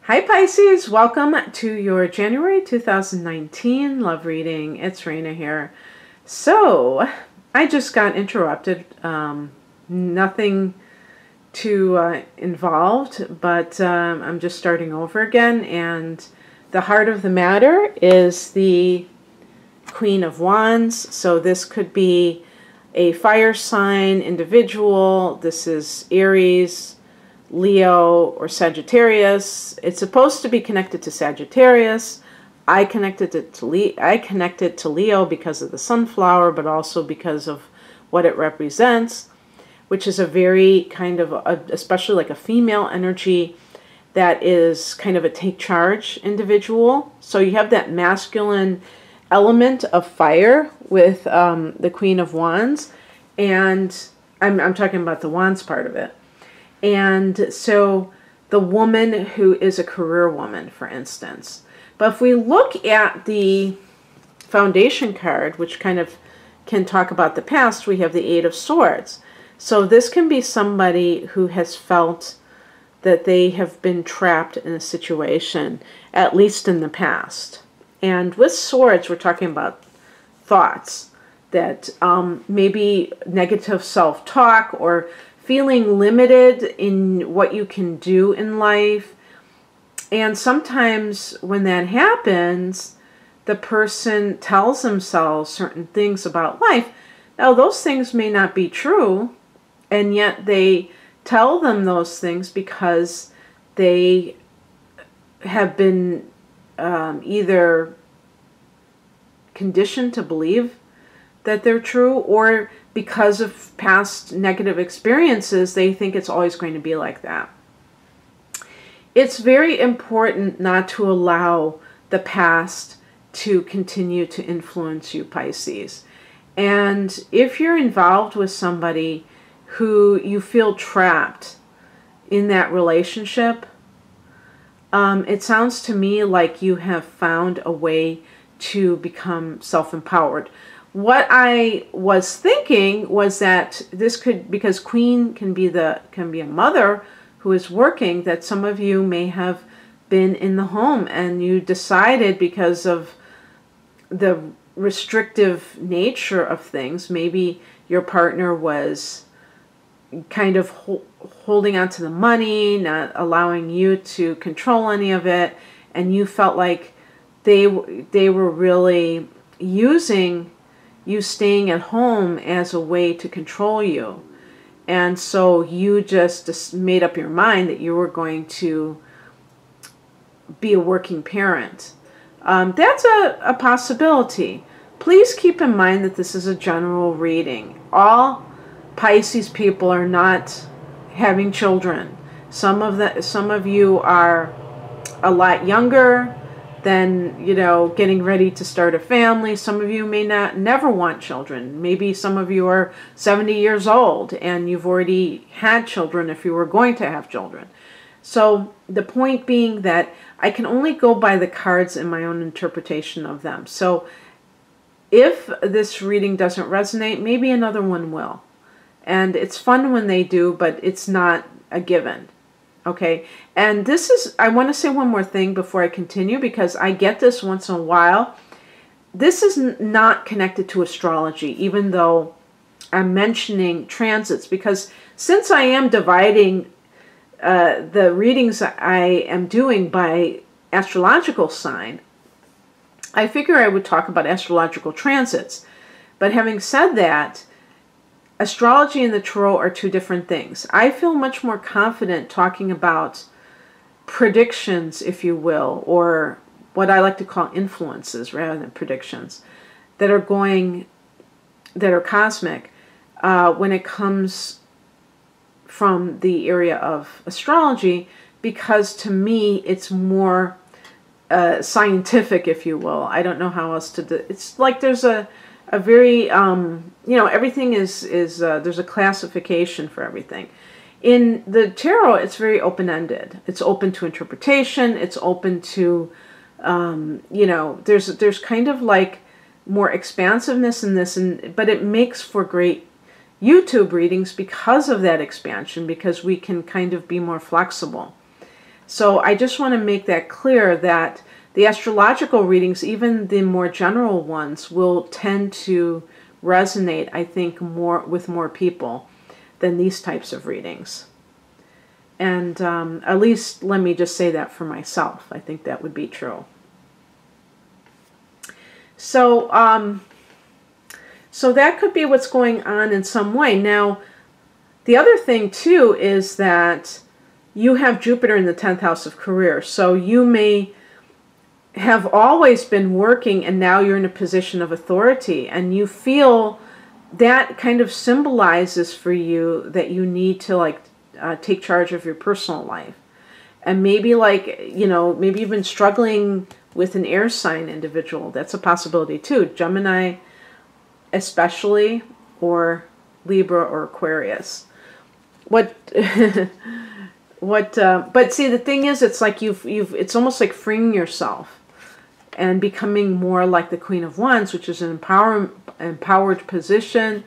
Hi Pisces, welcome to your January 2019 love reading. It's Raina here. So, I just got interrupted. Nothing too involved, but I'm just starting over again. And the heart of the matter is the Queen of Wands. So this could be a fire sign individual. This is Aries, Leo, or Sagittarius. It's supposed to be connected to Sagittarius. I connected it to Leo because of the sunflower, but also because of what it represents, which is a very kind of, especially like a female energy that is kind of a take charge individual. So you have that masculine element of fire with the Queen of Wands, and I'm talking about the Wands part of it. And so the woman who is a career woman, for instance. But if we look at the foundation card, which kind of can talk about the past, we have the Eight of Swords. So this can be somebody who has felt that they have been trapped in a situation, at least in the past. And with swords, we're talking about thoughts that maybe negative self-talk or feeling limited in what you can do in life. And sometimes when that happens, the person tells themselves certain things about life. Now, those things may not be true, and yet they tell them those things because they have been either conditioned to believe that they're true, or because of past negative experiences, they think it's always going to be like that. It's very important not to allow the past to continue to influence you, Pisces. And if you're involved with somebody who you feel trapped in that relationship, it sounds to me like you have found a way to become self-empowered. What I was thinking was that this could, because Queen can be a mother who is working, that some of you may have been in the home and you decided, because of the restrictive nature of things, maybe your partner was kind of holding on to the money, not allowing you to control any of it, and you felt like they were really using you staying at home as a way to control you. And so you just made up your mind that you were going to be a working parent. That's a possibility. Please keep in mind that this is a general reading. All Pisces people are not having children. Some of you are a lot younger than, getting ready to start a family. Some of you may never want children. Maybe some of you are 70 years old and you've already had children if you were going to have children. So the point being that I can only go by the cards in my own interpretation of them. So if this reading doesn't resonate, maybe another one will. And it's fun when they do, but it's not a given. Okay, and this is, I want to say one more thing before I continue, because I get this once in a while. This is not connected to astrology, even though I'm mentioning transits, because since I am dividing the readings I am doing by astrological sign, I figure I would talk about astrological transits. But having said that, astrology and the tarot are two different things. I feel much more confident talking about predictions, if you will, or what I like to call influences rather than predictions, that are cosmic, when it comes from the area of astrology, because to me it's more scientific, if you will. I don't know how else to do it. It's like there's a very, everything is there's a classification for everything. In the tarot, it's very open-ended. It's open to interpretation. It's open to, there's kind of like more expansiveness in this, but it makes for great YouTube readings because of that expansion, because we can kind of be more flexible. So I just want to make that clear that the astrological readings, even the more general ones, will tend to resonate, I think, more with more people than these types of readings. And at least let me just say that for myself. I think that would be true. So, so that could be what's going on in some way. Now, the other thing too is that you have Jupiter in the 10th house of career. So you may have always been working and now you're in a position of authority, and you feel that kind of symbolizes for you that you need to like take charge of your personal life. And maybe like, you know, maybe you've been struggling with an air sign individual. That's a possibility too. Gemini especially, or Libra or Aquarius. But see, the thing is, it's like it's almost like freeing yourself and becoming more like the Queen of Wands, which is an empowered position.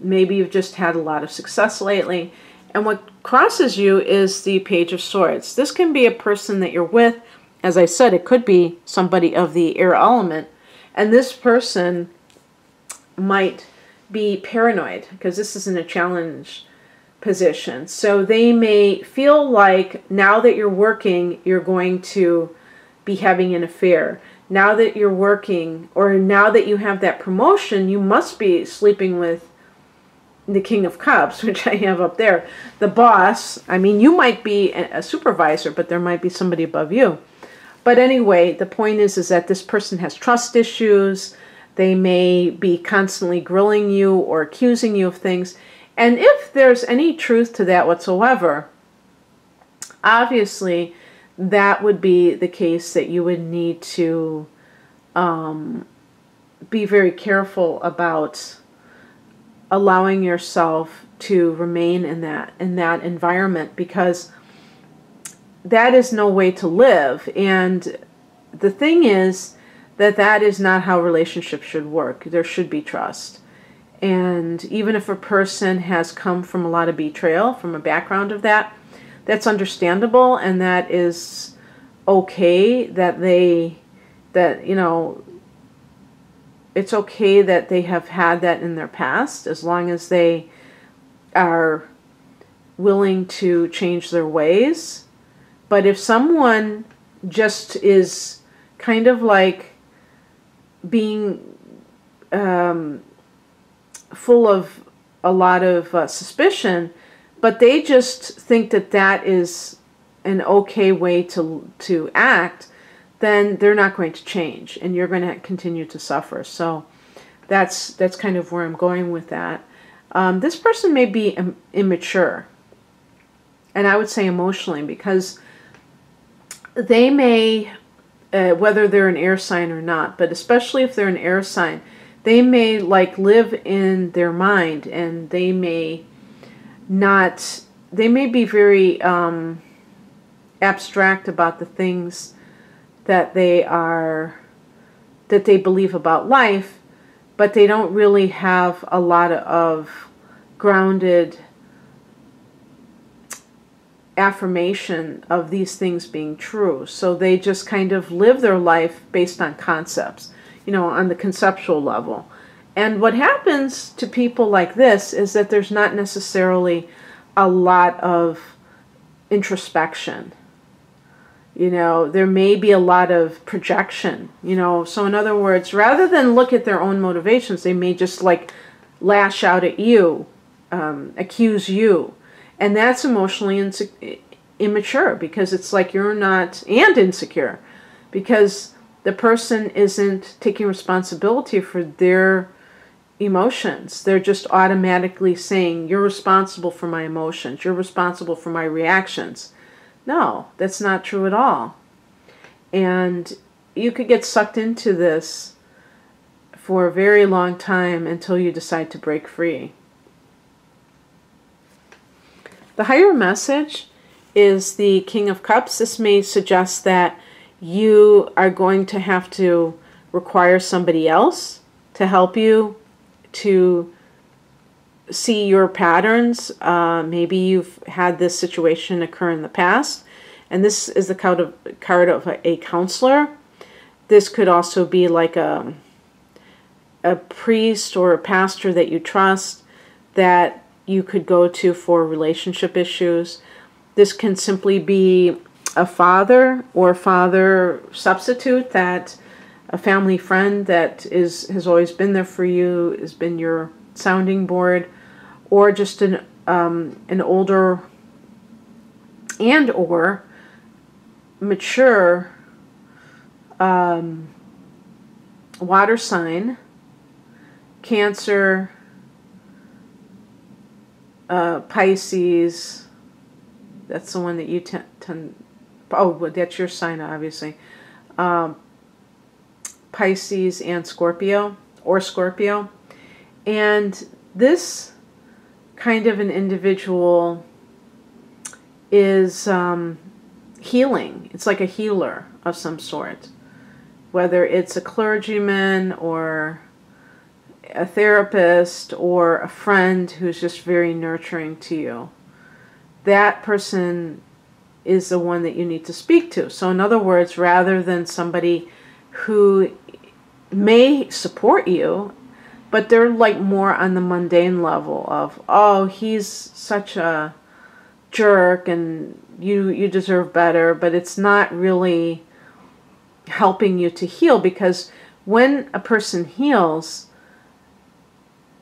Maybe you've just had a lot of success lately. And what crosses you is the Page of Swords. This can be a person that you're with. As I said, it could be somebody of the air element. And this person might be paranoid because this isn't a challenge position. So they may feel like now that you're working, you're going to be having an affair. Now that you're working, or now that you have that promotion, you must be sleeping with the King of Cups, which I have up there, the boss. I mean, you might be a supervisor, but there might be somebody above you. But anyway, the point is that this person has trust issues. They may be constantly grilling you or accusing you of things. And if there's any truth to that whatsoever, obviously that would be the case that you would need to be very careful about allowing yourself to remain in that environment, because that is no way to live. And the thing is that is not how relationships should work. There should be trust. And even if a person has come from a lot of betrayal, from a background of that, that's understandable, and that is okay. You know, it's okay that they have had that in their past, as long as they are willing to change their ways. But if someone just is kind of like being full of a lot of suspicion, but they just think that that is an okay way to act, then they're not going to change, and you're going to continue to suffer. So that's kind of where I'm going with that. This person may be immature, and I would say emotionally, because they may, whether they're an air sign or not, but especially if they're an air sign, they may like live in their mind, and they may be very abstract about the things that they believe about life, but they don't really have a lot of grounded affirmation of these things being true. So they just kind of live their life based on concepts, you know, on the conceptual level. And what happens to people like this is that there's not necessarily a lot of introspection. You know, there may be a lot of projection, you know. So in other words, rather than look at their own motivations, they may just like lash out at you, accuse you. And that's emotionally immature, because it's like you're not, and insecure, because the person isn't taking responsibility for their emotions. They're just automatically saying, you're responsible for my emotions, you're responsible for my reactions. No, that's not true at all. And you could get sucked into this for a very long time until you decide to break free. The higher message is the King of Cups. This may suggest that you are going to have to require somebody else to help you to see your patterns. Maybe you've had this situation occur in the past, And this is the card of a counselor. This could also be like a priest or a pastor that you trust that you could go to for relationship issues. This can simply be a father or father substitute, that a family friend that has always been there for you, has been your sounding board, or just an older and or mature water sign, Cancer, Pisces. That's the one that you tend. Oh, well, that's your sign, obviously. Pisces and Scorpio, or Scorpio. And this kind of an individual is healing. It's like a healer of some sort. Whether it's a clergyman or a therapist or a friend who's just very nurturing to you. That person is the one that you need to speak to. So in other words, rather than somebody who may support you, but they're like more on the mundane level of, oh, he's such a jerk and you deserve better, but it's not really helping you to heal, because when a person heals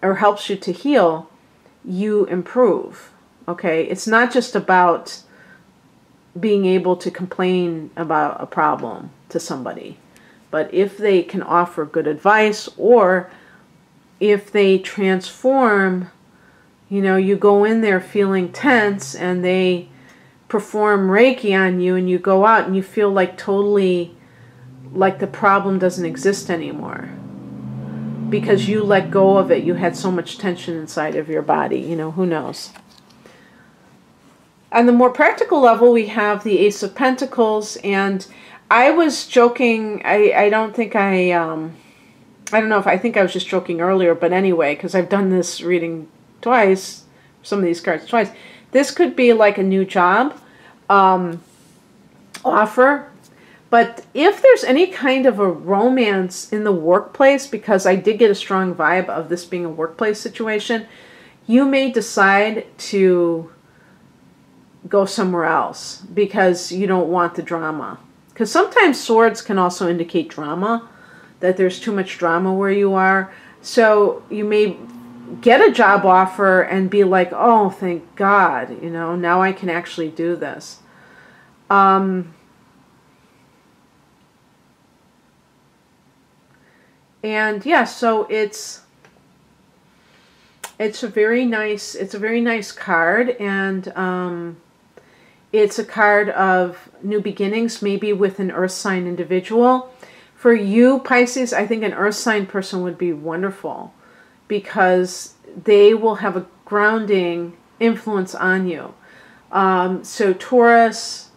or helps you to heal, you improve. Okay? It's not just about being able to complain about a problem to somebody, but if they can offer good advice, or if they transform, you know, you go in there feeling tense and they perform Reiki on you and you go out and you feel like totally like the problem doesn't exist anymore because you let go of it. You had so much tension inside of your body, you know, who knows. On the more practical level, we have the Ace of Pentacles, and I was joking. I don't think I don't know if I think I was just joking earlier, but anyway, because I've done this reading twice, some of these cards twice. This could be like a new job offer, but if there's any kind of a romance in the workplace, because I did get a strong vibe of this being a workplace situation, you may decide to go somewhere else because you don't want the drama. Because sometimes swords can also indicate drama, that there's too much drama where you are. So you may get a job offer and be like, oh, thank God, you know, now I can actually do this. And yeah, so it's a very nice card, and it's a card of new beginnings, maybe with an earth sign individual. For you, Pisces, I think an earth sign person would be wonderful because they will have a grounding influence on you. So Taurus,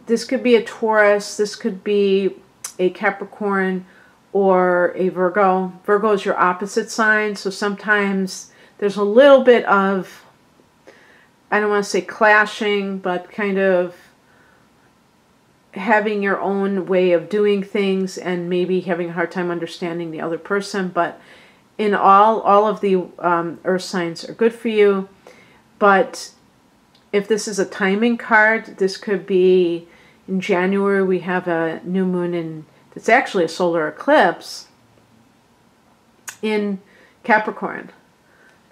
this could be a Taurus, this could be a Capricorn or a Virgo. Virgo is your opposite sign, so sometimes there's a little bit of, I don't want to say clashing, but kind of having your own way of doing things and maybe having a hard time understanding the other person. But in all of the earth signs are good for you. But if this is a timing card, this could be in January. We have a new moon, and it's actually a solar eclipse in Capricorn.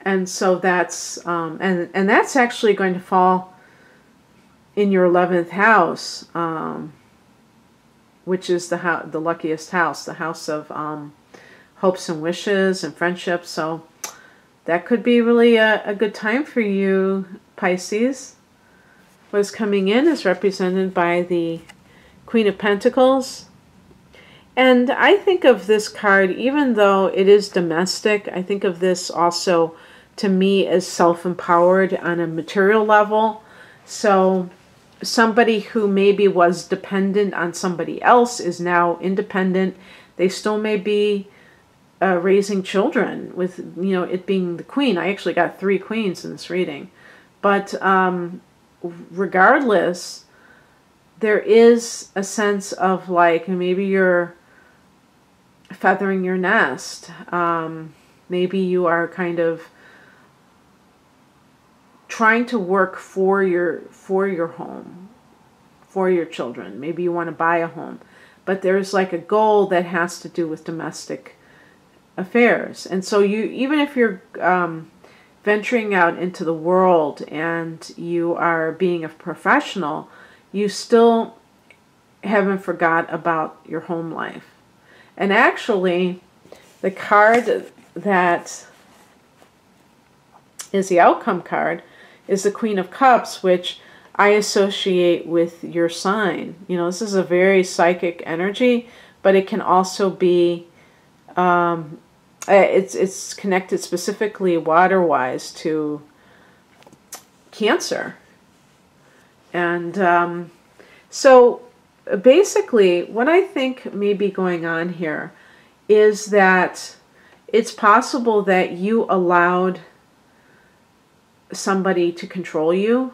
And so that's and that's actually going to fall in your 11th house, which is the luckiest house, the house of hopes and wishes and friendships. So that could be really a good time for you, Pisces. What is coming in is represented by the Queen of Pentacles. And I think of this card, even though it is domestic, I think of this also to me as self-empowered on a material level. So somebody who maybe was dependent on somebody else is now independent. They still may be raising children with, you know, it being the queen. I actually got 3 queens in this reading. But regardless, there is a sense of like maybe you're feathering your nest. Maybe you are kind of trying to work for your home, for your children. Maybe you want to buy a home, but there's like a goal that has to do with domestic affairs. And so you, even if you're venturing out into the world and you are being a professional, you still haven't forgot about your home life. And actually, the card that is the outcome card is the Queen of Cups, which I associate with your sign. You know, this is a very psychic energy, but it can also be, it's connected specifically water-wise to Cancer. And so basically what I think may be going on here is that it's possible that you allowed somebody to control you,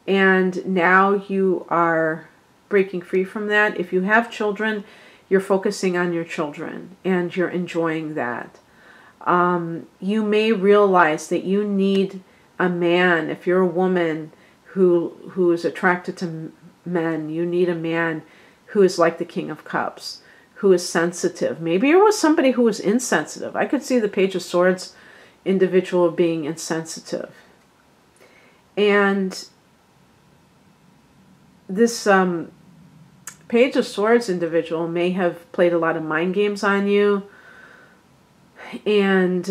and now you are breaking free from that. If you have children, you're focusing on your children and you're enjoying that. You may realize that you need a man. If you're a woman who is attracted to men, you need a man who is like the King of Cups, who is sensitive. Maybe it was somebody who was insensitive. I could see the Page of Swords individual being insensitive. And this Page of Swords individual may have played a lot of mind games on you. And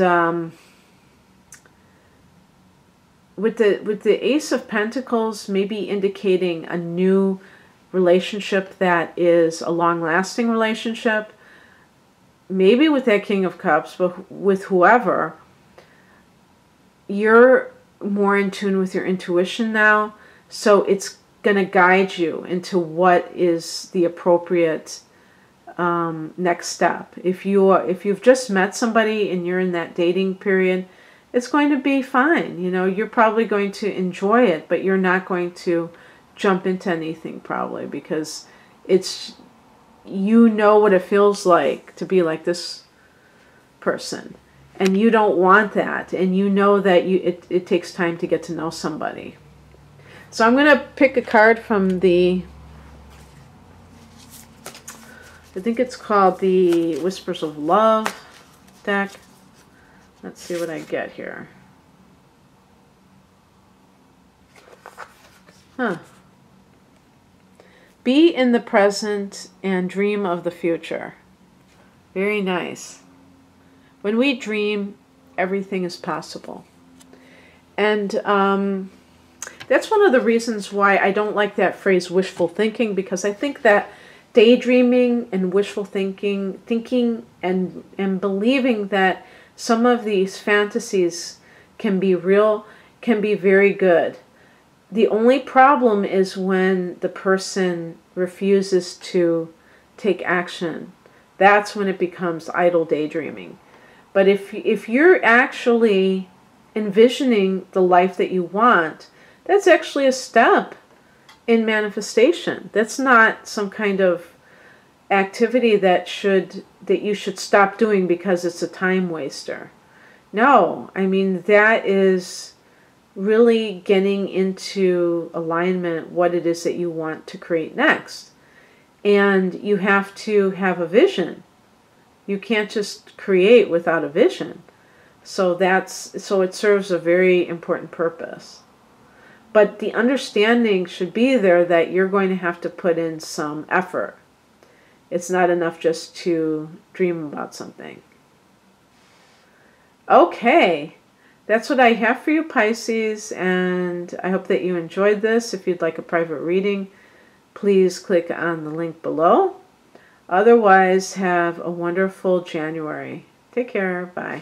with the Ace of Pentacles maybe indicating a new relationship that is a long-lasting relationship, maybe with that King of Cups, but with whoever, you're more in tune with your intuition now, so it's going to guide you into what is the appropriate next step. If you've just met somebody and you're in that dating period, it's going to be fine. You know, you're probably going to enjoy it, but you're not going to jump into anything probably, because it's, you know what it feels like to be like this person, and you don't want that, and you know that it takes time to get to know somebody. So I'm going to pick a card from the, I think it's called the Whispers of Love deck. Let's see what I get here. Huh. Be in the present and dream of the future. Very nice. When we dream, everything is possible. And that's one of the reasons why I don't like that phrase wishful thinking, because I think that daydreaming and wishful thinking and believing that some of these fantasies can be real, can be very good. The only problem is when the person refuses to take action. That's when it becomes idle daydreaming. But if you're actually envisioning the life that you want, that's actually a step in manifestation. That's not some kind of activity that you should stop doing because it's a time waster. No, I mean, that is really getting into alignment what it is that you want to create next. And you have to have a vision. You can't just create without a vision. So it serves a very important purpose. But the understanding should be there that you're going to have to put in some effort. It's not enough just to dream about something. Okay, that's what I have for you, Pisces, and I hope that you enjoyed this. If you'd like a private reading, please click on the link below. Otherwise, have a wonderful January. Take care. Bye.